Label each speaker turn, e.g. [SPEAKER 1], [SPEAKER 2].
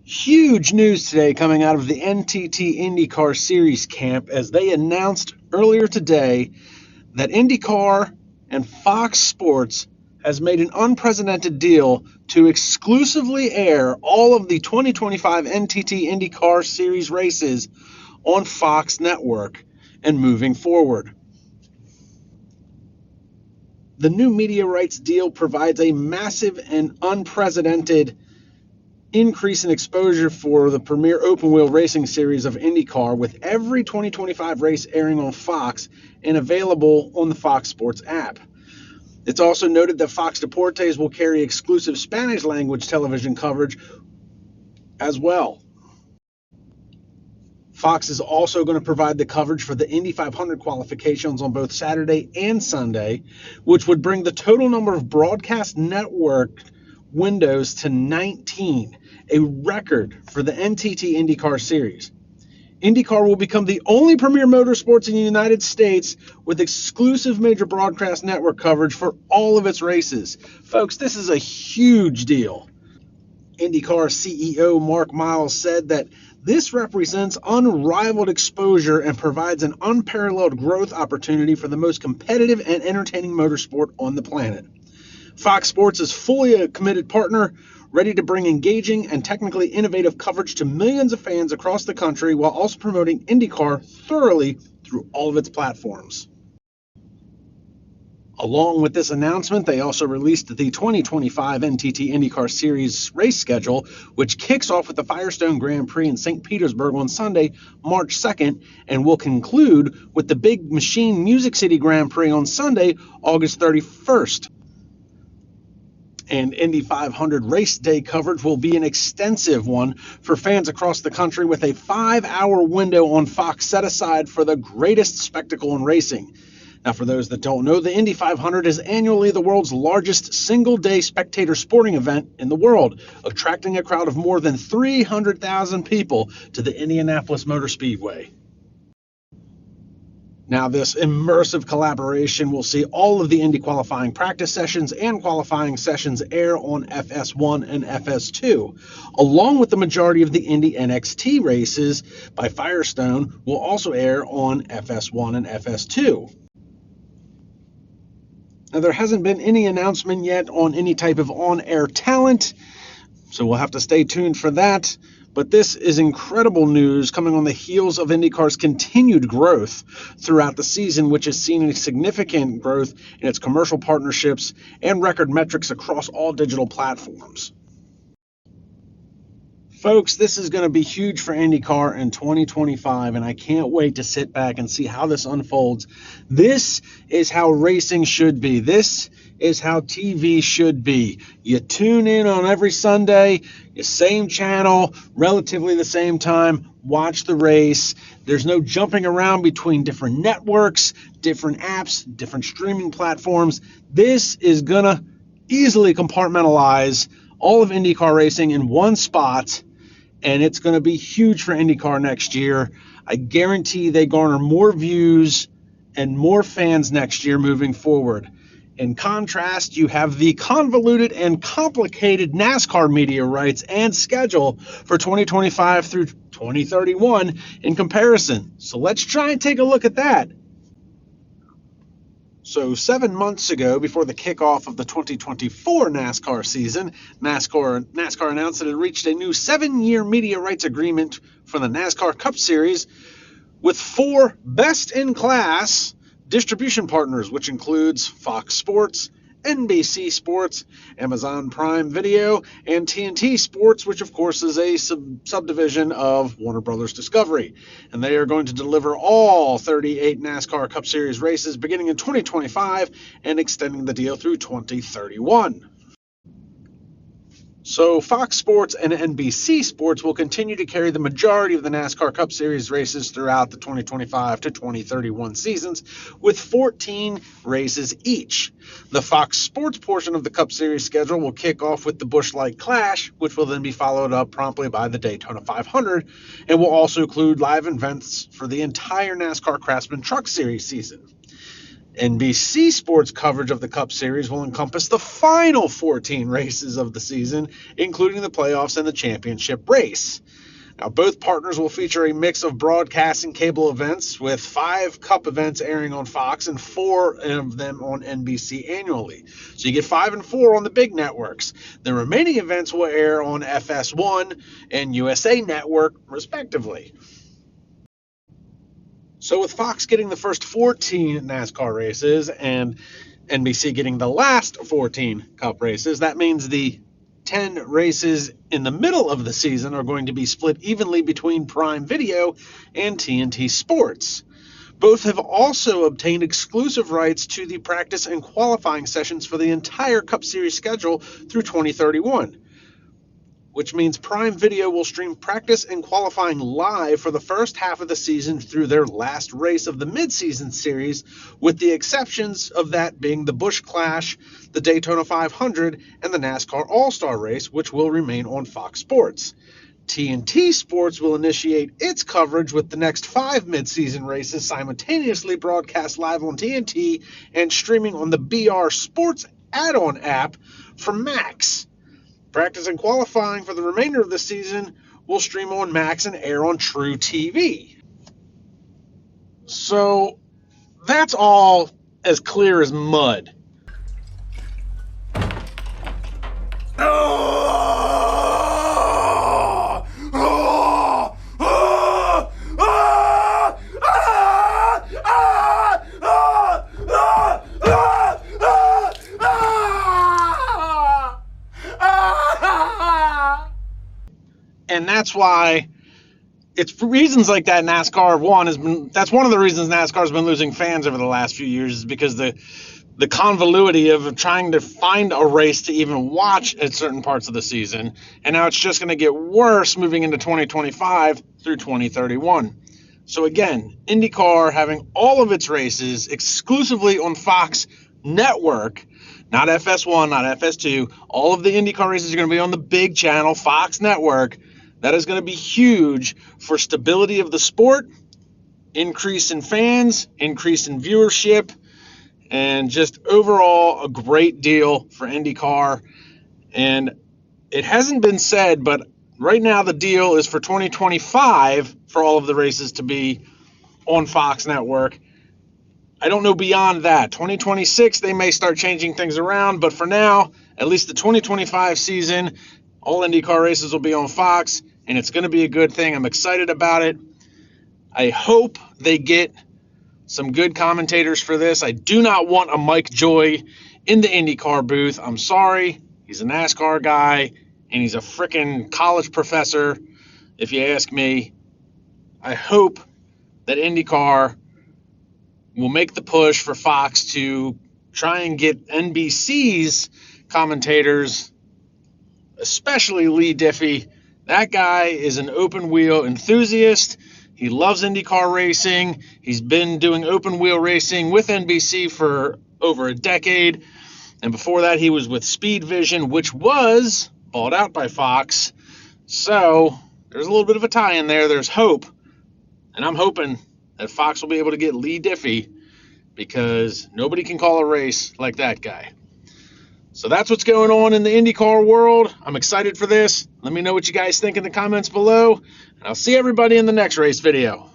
[SPEAKER 1] Huge news today coming out of the NTT Indycar Series camp as they announced earlier today that Indycar and Fox Sports has made an unprecedented deal to exclusively air all of the 2025 NTT Indycar Series races on Fox Network and moving forward. The new media rights deal provides a massive and unprecedented increase in exposure for the premier open-wheel racing series of IndyCar, with every 2025 race airing on Fox and available on the Fox Sports app. It's also noted that Fox Deportes will carry exclusive Spanish-language television coverage as well. Fox is also going to provide the coverage for the Indy 500 qualifications on both Saturday and Sunday, which would bring the total number of broadcast network windows to 19, a record for the NTT IndyCar Series. IndyCar will become the only premier motorsports in the United States with exclusive major broadcast network coverage for all of its races. Folks, this is a huge deal. IndyCar CEO Mark Miles said that this represents unrivaled exposure and provides an unparalleled growth opportunity for the most competitive and entertaining motorsport on the planet. Fox Sports is fully a committed partner, ready to bring engaging and technically innovative coverage to millions of fans across the country while also promoting IndyCar thoroughly through all of its platforms. Along with this announcement, they also released the 2025 NTT IndyCar Series race schedule, which kicks off with the Firestone Grand Prix in St. Petersburg on Sunday, March 2nd, and will conclude with the Big Machine Music City Grand Prix on Sunday, August 31st. And Indy 500 race day coverage will be an extensive one for fans across the country, with a 5-hour window on Fox set aside for the greatest spectacle in racing. Now, for those that don't know, the Indy 500 is annually the world's largest single-day spectator sporting event in the world, attracting a crowd of more than 300,000 people to the Indianapolis Motor Speedway. Now, this immersive collaboration will see all of the Indy qualifying practice sessions and qualifying sessions air on FS1 and FS2, along with the majority of the Indy NXT races by Firestone will also air on FS1 and FS2. Now, there hasn't been any announcement yet on any type of on-air talent, so we'll have to stay tuned for that. But this is incredible news coming on the heels of IndyCar's continued growth throughout the season, which has seen a significant growth in its commercial partnerships and record metrics across all digital platforms. Folks, this is going to be huge for IndyCar in 2025, and I can't wait to sit back and see how this unfolds. This is how racing should be. This is how TV should be. You tune in on every Sunday, the same channel, relatively the same time, watch the race. There's no jumping around between different networks, different apps, different streaming platforms. This is going to easily compartmentalize all of IndyCar racing in one spot, and it's going to be huge for IndyCar next year. I guarantee they garner more views and more fans next year moving forward. In contrast, you have the convoluted and complicated NASCAR media rights and schedule for 2025 through 2031 in comparison. So let's try and take a look at that. So 7 months ago, before the kickoff of the 2024 NASCAR season, NASCAR announced that it reached a new 7-year media rights agreement for the NASCAR Cup Series with 4 best-in-class distribution partners, which includes Fox Sports, NBC Sports, Amazon Prime Video, and TNT Sports, which of course is a subdivision of Warner Brothers Discovery. And they are going to deliver all 38 NASCAR Cup Series races beginning in 2025 and extending the deal through 2031. So Fox Sports and NBC Sports will continue to carry the majority of the NASCAR Cup Series races throughout the 2025 to 2031 seasons, with 14 races each. The Fox Sports portion of the Cup Series schedule will kick off with the Busch Light Clash, which will then be followed up promptly by the Daytona 500, and will also include live events for the entire NASCAR Craftsman Truck Series season. NBC Sports coverage of the Cup Series will encompass the final 14 races of the season, including the playoffs and the championship race. Now, both partners will feature a mix of broadcast and cable events, with 5 Cup events airing on Fox and 4 of them on NBC annually. So you get 5 and 4 on the big networks. The remaining events will air on FS1 and USA Network, respectively. So with Fox getting the first 14 NASCAR races and NBC getting the last 14 Cup races, that means the 10 races in the middle of the season are going to be split evenly between Prime Video and TNT Sports. Both have also obtained exclusive rights to the practice and qualifying sessions for the entire Cup Series schedule through 2031, which means Prime Video will stream practice and qualifying live for the first half of the season through their last race of the midseason series, with the exceptions of that being the Busch Clash, the Daytona 500, and the NASCAR All-Star Race, which will remain on Fox Sports. TNT Sports will initiate its coverage with the next 5 midseason races simultaneously broadcast live on TNT and streaming on the BR Sports add-on app for Max. Practice and qualifying for the remainder of the season will stream on Max and air on True TV. So that's all as clear as mud. And that's why it's for reasons like that that's one of the reasons NASCAR's been losing fans over the last few years, is because the convoluity of trying to find a race to even watch at certain parts of the season. And now it's just going to get worse moving into 2025 through 2031. So again, IndyCar having all of its races exclusively on Fox Network, not FS1, not FS2. All of the IndyCar races are going to be on the big channel, Fox Network. That is going to be huge for stability of the sport, increase in fans, increase in viewership, and just overall a great deal for IndyCar. And it hasn't been said, but right now the deal is for 2025 for all of the races to be on Fox Network. I don't know beyond that. 2026, they may start changing things around, but for now, at least the 2025 season, all IndyCar races will be on Fox, and it's going to be a good thing. I'm excited about it. I hope they get some good commentators for this. I do not want a Mike Joy in the IndyCar booth. I'm sorry. He's a NASCAR guy, and he's a freaking college professor, if you ask me. I hope that IndyCar will make the push for Fox to try and get NBC's commentators, especially Lee Diffie. That guy is an open wheel enthusiast. He loves IndyCar racing. He's been doing open wheel racing with NBC for over a decade. And before that, he was with Speed Vision, which was bought out by Fox. So there's a little bit of a tie in there. There's hope. And I'm hoping that Fox will be able to get Lee Diffie, because nobody can call a race like that guy. So that's what's going on in the IndyCar world. I'm excited for this. Let me know what you guys think in the comments below, and I'll see everybody in the next race video.